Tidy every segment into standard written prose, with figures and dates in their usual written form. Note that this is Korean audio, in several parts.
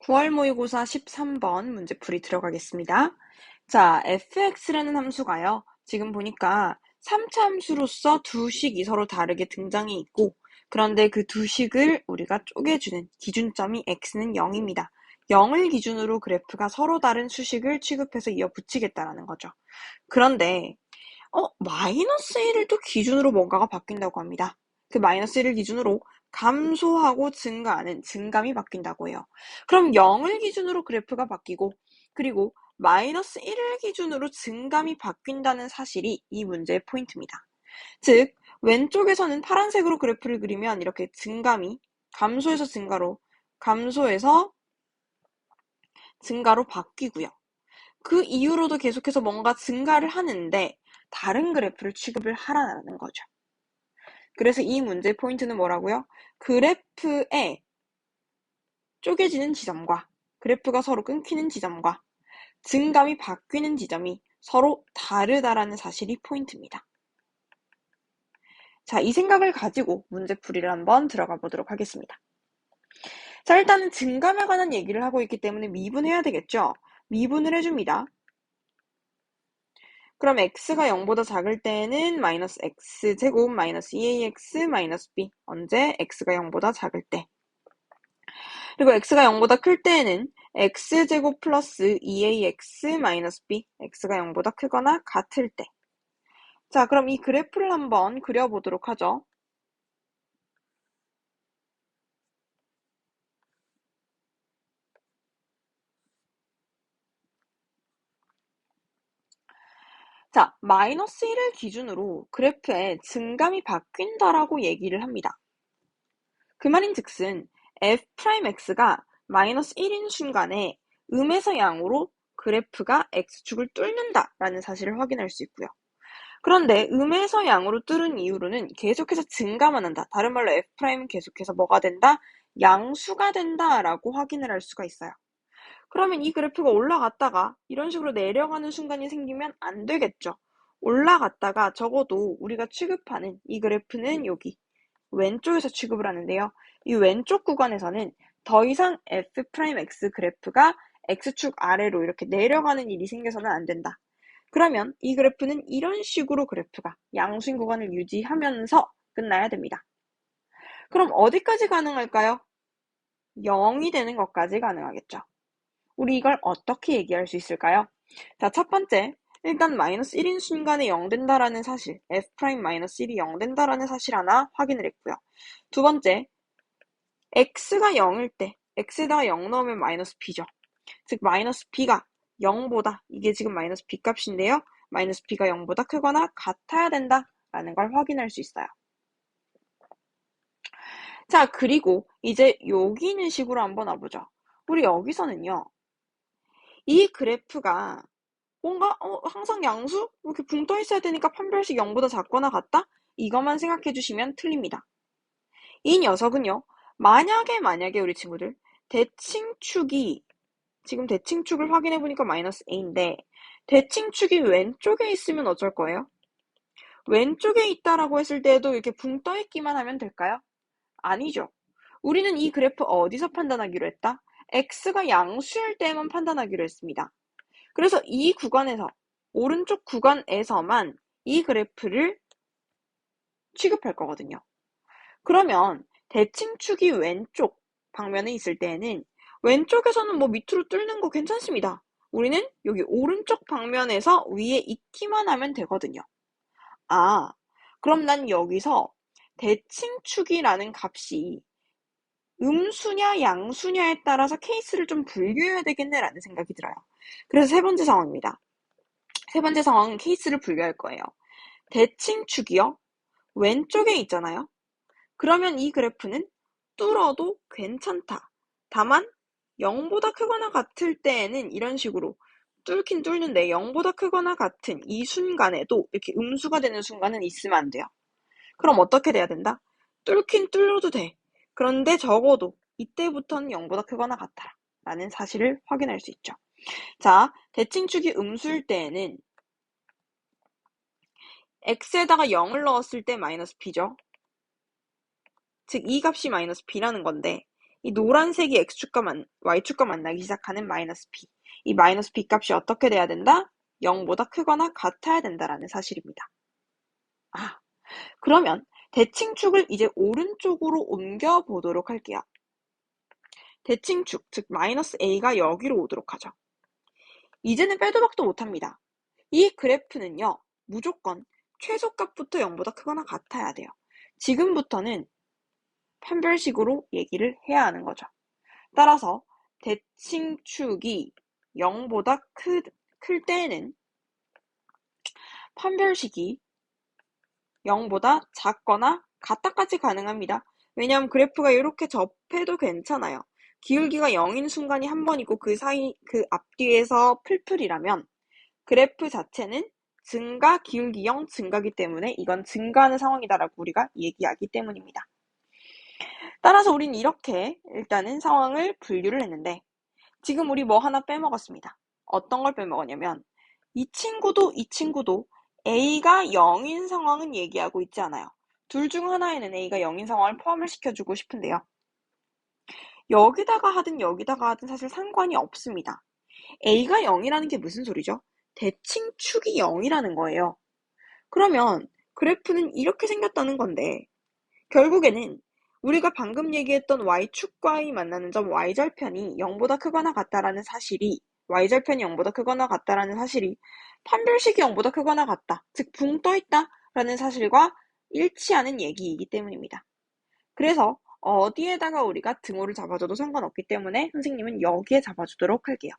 9월 모의고사 13번 문제풀이 들어가겠습니다. 자, fx라는 함수가요. 지금 보니까 3차 함수로서 두 식이 서로 다르게 등장해 있고, 그런데 그 두 식을 우리가 쪼개주는 기준점이 x는 0입니다. 0을 기준으로 그래프가 서로 다른 수식을 취급해서 이어 붙이겠다라는 거죠. 그런데 마이너스 1을 또 기준으로 뭔가가 바뀐다고 합니다. 그 마이너스 1을 기준으로 감소하고 증가하는 증감이 바뀐다고 해요. 그럼 0을 기준으로 그래프가 바뀌고, 그리고 마이너스 1을 기준으로 증감이 바뀐다는 사실이 이 문제의 포인트입니다. 즉, 왼쪽에서는 파란색으로 그래프를 그리면 이렇게 증감이 감소해서 증가로, 감소해서 증가로 바뀌고요. 그 이후로도 계속해서 뭔가 증가를 하는데 다른 그래프를 취급을 하라는 거죠. 그래서 이 문제의 포인트는 뭐라고요? 그래프의 쪼개지는 지점과 그래프가 서로 끊기는 지점과 증감이 바뀌는 지점이 서로 다르다라는 사실이 포인트입니다. 자, 이 생각을 가지고 문제풀이를 한번 들어가 보도록 하겠습니다. 자, 일단은 증감에 관한 얘기를 하고 있기 때문에 미분해야 되겠죠? 미분을 해줍니다. 그럼 x가 0보다 작을 때는 마이너스 x제곱 마이너스 2ax 마이너스 b. 언제? x가 0보다 작을 때. 그리고 x가 0보다 클 때에는 x제곱 플러스 2ax 마이너스 b. x가 0보다 크거나 같을 때. 자, 그럼 이 그래프를 한번 그려보도록 하죠. 자, 마이너스 1을 기준으로 그래프의 증감이 바뀐다라고 얘기를 합니다. 그 말인즉슨 f'x가 마이너스 1인 순간에 음에서 양으로 그래프가 x축을 뚫는다라는 사실을 확인할 수 있고요. 그런데 음에서 양으로 뚫은 이후로는 계속해서 증가만 한다. 다른 말로 f'은 계속해서 뭐가 된다? 양수가 된다라고 확인을 할 수가 있어요. 그러면 이 그래프가 올라갔다가 이런 식으로 내려가는 순간이 생기면 안 되겠죠. 올라갔다가 적어도 우리가 취급하는 이 그래프는 여기 왼쪽에서 취급을 하는데요. 이 왼쪽 구간에서는 더 이상 f'x 그래프가 x축 아래로 이렇게 내려가는 일이 생겨서는 안 된다. 그러면 이 그래프는 이런 식으로 그래프가 양수인 구간을 유지하면서 끝나야 됩니다. 그럼 어디까지 가능할까요? 0이 되는 것까지 가능하겠죠. 우리 이걸 어떻게 얘기할 수 있을까요? 자, 첫 번째, 일단 마이너스 1인 순간에 0 된다라는 사실, f'-1이 0 된다라는 사실 하나 확인을 했고요. 두 번째, x가 0일 때, x에다가 0 넣으면 마이너스 b죠. 즉, 마이너스 b가 0보다, 이게 지금 마이너스 b 값인데요. 마이너스 b가 0보다 크거나 같아야 된다라는 걸 확인할 수 있어요. 자, 그리고 이제 여기 있는 식으로 한번 와보죠. 우리 여기서는요, 이 그래프가 뭔가 항상 양수? 이렇게 붕 떠 있어야 되니까 판별식 0보다 작거나 같다? 이것만 생각해 주시면 틀립니다. 이 녀석은요. 만약에 우리 친구들 대칭축이 지금 대칭축을 확인해 보니까 마이너스 a인데 대칭축이 왼쪽에 있으면 어쩔 거예요? 왼쪽에 있다라고 했을 때에도 이렇게 붕 떠 있기만 하면 될까요? 아니죠. 우리는 이 그래프 어디서 판단하기로 했다? x가 양수일 때만 판단하기로 했습니다. 그래서 이 구간에서 오른쪽 구간에서만 이 그래프를 취급할 거거든요. 그러면 대칭축이 왼쪽 방면에 있을 때에는 왼쪽에서는 뭐 밑으로 뚫는 거 괜찮습니다. 우리는 여기 오른쪽 방면에서 위에 있기만 하면 되거든요. 아, 그럼 난 여기서 대칭축이라는 값이 음수냐 양수냐에 따라서 케이스를 좀 분류해야 되겠네라는 생각이 들어요. 그래서 세 번째 상황입니다. 세 번째 상황은 케이스를 분류할 거예요. 대칭축이요. 왼쪽에 있잖아요. 그러면 이 그래프는 뚫어도 괜찮다. 다만 0보다 크거나 같을 때에는 이런 식으로 뚫긴 뚫는데 0보다 크거나 같은 이 순간에도 이렇게 음수가 되는 순간은 있으면 안 돼요. 그럼 어떻게 돼야 된다? 뚫긴 뚫어도 돼. 그런데 적어도 이때부터는 0보다 크거나 같아라. 라는 사실을 확인할 수 있죠. 자, 대칭축이 음수일 때에는 x에다가 0을 넣었을 때 마이너스 b죠. 즉, 이 값이 마이너스 b라는 건데 이 노란색이 x축과 y축과 만나기 시작하는 마이너스 p. 이 마이너스 p 값이 어떻게 돼야 된다? 0보다 크거나 같아야 된다라는 사실입니다. 그러면 대칭축을 이제 오른쪽으로 옮겨 보도록 할게요. 대칭축, 즉 마이너스 a가 여기로 오도록 하죠. 이제는 빼도 박도 못합니다. 이 그래프는요, 무조건 최소값부터 0보다 크거나 같아야 돼요. 지금부터는 판별식으로 얘기를 해야 하는 거죠. 따라서 대칭축이 0보다 클 때에는 판별식이 0보다 작거나 같다까지 가능합니다. 왜냐하면 그래프가 이렇게 접해도 괜찮아요. 기울기가 0인 순간이 한 번 있고 그 사이, 그 앞뒤에서 풀풀이라면 그래프 자체는 증가, 기울기 0, 증가기 때문에 이건 증가하는 상황이다라고 우리가 얘기하기 때문입니다. 따라서 우린 이렇게 일단은 상황을 분류를 했는데 지금 우리 뭐 하나 빼먹었습니다. 어떤 걸 빼먹었냐면 이 친구도 A가 0인 상황은 얘기하고 있지 않아요. 둘 중 하나에는 A가 0인 상황을 포함을 시켜주고 싶은데요. 여기다가 하든 여기다가 하든 사실 상관이 없습니다. A가 0이라는 게 무슨 소리죠? 대칭축이 0이라는 거예요. 그러면 그래프는 이렇게 생겼다는 건데 결국에는 우리가 방금 얘기했던 y축과의 만나는 점 y절편이 0보다 크거나 같다라는 사실이 y절편이 0보다 크거나 같다라는 사실이 판별식이 0보다 크거나 같다, 즉 붕 떠있다 라는 사실과 일치하는 얘기이기 때문입니다. 그래서 어디에다가 우리가 등호를 잡아줘도 상관없기 때문에 선생님은 여기에 잡아주도록 할게요.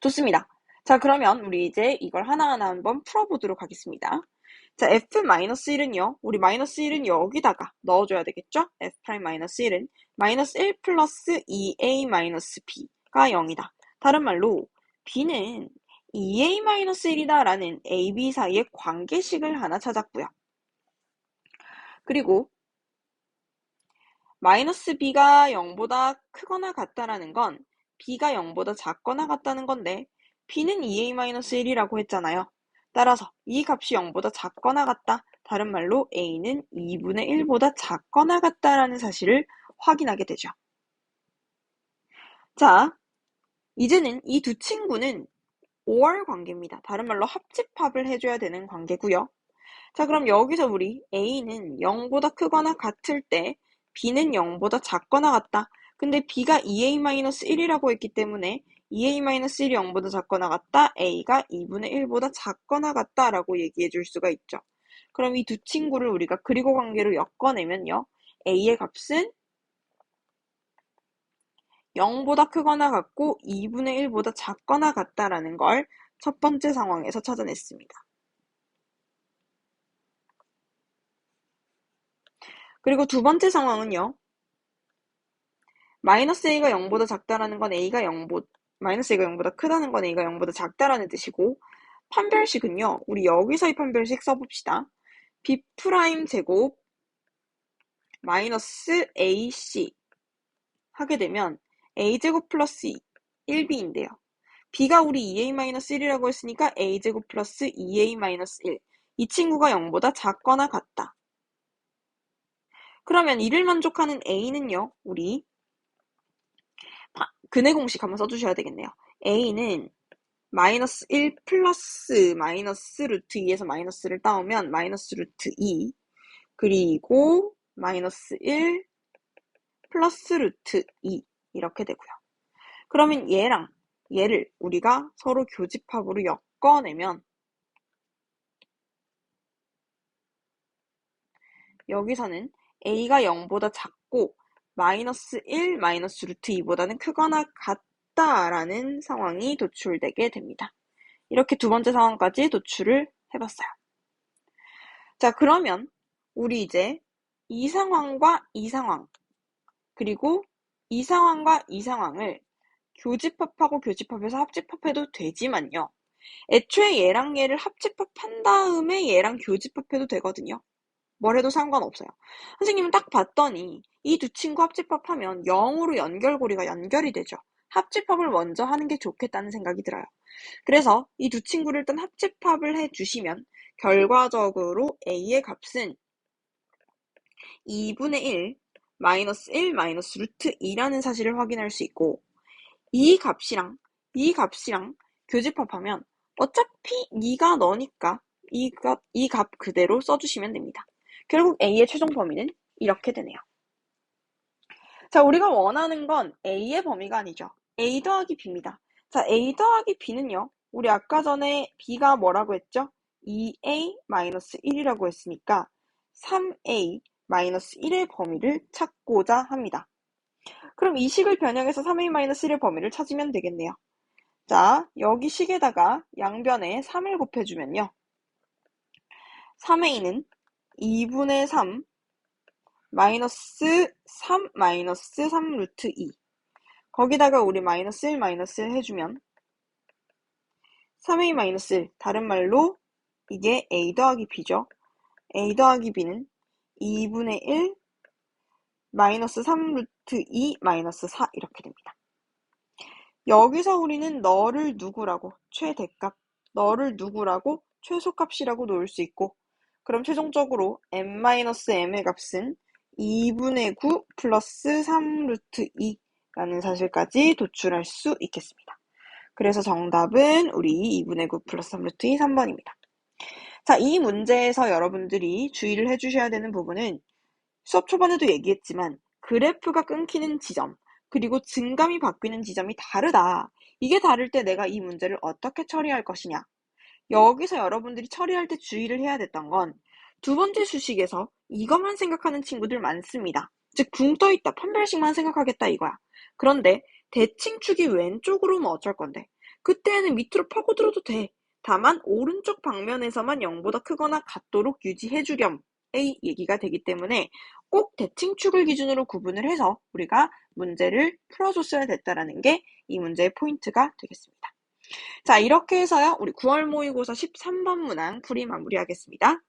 좋습니다. 자, 그러면 우리 이제 이걸 하나하나 한번 풀어보도록 하겠습니다. 자, f-1은요, 우리 -1은 여기다가 넣어줘야 되겠죠? f'-1은 마이너스 1 플러스 2a-b가 0이다. 다른 말로 b는 2a-1이다 라는 a, b 사이의 관계식을 하나 찾았고요. 그리고 마이너스 b가 0보다 크거나 같다라는 건 b가 0보다 작거나 같다는 건데 b는 2a-1이라고 했잖아요. 따라서 이 값이 0보다 작거나 같다. 다른 말로 a는 2분의 1보다 작거나 같다라는 사실을 확인하게 되죠. 자, 이제는 이 두 친구는 OR 관계입니다. 다른 말로 합집합을 해줘야 되는 관계고요. 자, 그럼 여기서 우리 a는 0보다 크거나 같을 때 b는 0보다 작거나 같다. 근데 b가 2a-1이라고 했기 때문에 2a-1이 0보다 작거나 같다. a가 2분의 1보다 작거나 같다 라고 얘기해 줄 수가 있죠. 그럼 이 두 친구를 우리가 그리고 관계로 엮어내면요. a의 값은 0보다 크거나 같고 2분의 1보다 작거나 같다라는 걸 첫 번째 상황에서 찾아냈습니다. 그리고 두 번째 상황은요. 마이너스 a가 0보다 작다라는 건 마이너스 a가 0보다 크다는 건 a가 0보다 작다라는 뜻이고, 판별식은요. 우리 여기서의 판별식 써봅시다. b' 제곱 마이너스 ac 하게 되면 a제곱 플러스 1b인데요. b가 우리 2a-1이라고 했으니까 a제곱 플러스 2a-1. 이 친구가 0보다 작거나 같다. 그러면 이를 만족하는 a는요. 우리 근해 공식 한번 써주셔야 되겠네요. a는 마이너스 1 플러스 마이너스 루트 2에서 마이너스를 따오면 마이너스 루트 2 그리고 마이너스 1 플러스 루트 2 이렇게 되고요. 그러면 얘랑 얘를 우리가 서로 교집합으로 엮어내면 여기서는 a가 0보다 작고 마이너스 1 마이너스 루트 2보다는 크거나 같다라는 상황이 도출되게 됩니다. 이렇게 두 번째 상황까지 도출을 해봤어요. 자, 그러면 우리 이제 이 상황과 이 상황 그리고 이 상황과 이 상황을 교집합하고 교집합해서 합집합해도 되지만요. 애초에 얘랑 얘를 합집합한 다음에 얘랑 교집합해도 되거든요. 뭘 해도 상관없어요. 선생님은 딱 봤더니 이 두 친구 합집합하면 0으로 연결고리가 연결이 되죠. 합집합을 먼저 하는 게 좋겠다는 생각이 들어요. 그래서 이 두 친구를 일단 합집합을 해주시면 결과적으로 a의 값은 2분의 1 마이너스 1 마이너스 루트 2라는 사실을 확인할 수 있고 이 값이랑 교집합하면 어차피 2가 너니까 이 값 그대로 써주시면 됩니다. 결국 A의 최종 범위는 이렇게 되네요. 자, 우리가 원하는 건 A의 범위가 아니죠. A 더하기 B입니다. 자, A 더하기 B는요. 우리 아까 전에 B가 뭐라고 했죠? 2A-1이라고 했으니까 3A-1의 범위를 찾고자 합니다. 그럼 이 식을 변형해서 3A-1의 범위를 찾으면 되겠네요. 자, 여기 식에다가 양변에 3을 곱해주면요. 3A는 2분의 3 마이너스 3 마이너스 3 루트 2 거기다가 우리 마이너스 1 마이너스 1 해주면 3A 마이너스 1 다른 말로 이게 A 더하기 B죠. A 더하기 B는 2분의 1 마이너스 3 루트 2 마이너스 4 이렇게 됩니다. 여기서 우리는 너를 누구라고 최대값, 너를 누구라고 최소값이라고 놓을 수 있고 그럼 최종적으로 n-m의 값은 2분의 9 플러스 3 루트 2라는 사실까지 도출할 수 있겠습니다. 그래서 정답은 우리 2분의 9 플러스 3 루트 2 3번입니다. 자, 이 문제에서 여러분들이 주의를 해주셔야 되는 부분은 수업 초반에도 얘기했지만 그래프가 끊기는 지점 그리고 증감이 바뀌는 지점이 다르다. 이게 다를 때 내가 이 문제를 어떻게 처리할 것이냐. 여기서 여러분들이 처리할 때 주의를 해야 됐던 건 두 번째 수식에서 이것만 생각하는 친구들 많습니다. 즉 붕 떠있다, 판별식만 생각하겠다 이거야. 그런데 대칭축이 왼쪽으로면 어쩔 건데 그때는 밑으로 파고들어도 돼. 다만 오른쪽 방면에서만 0보다 크거나 같도록 유지해주렴의 얘기가 되기 때문에 꼭 대칭축을 기준으로 구분을 해서 우리가 문제를 풀어줬어야 됐다라는 게 이 문제의 포인트가 되겠습니다. 자, 이렇게 해서요. 우리 9월 모의고사 13번 문항 풀이 마무리하겠습니다.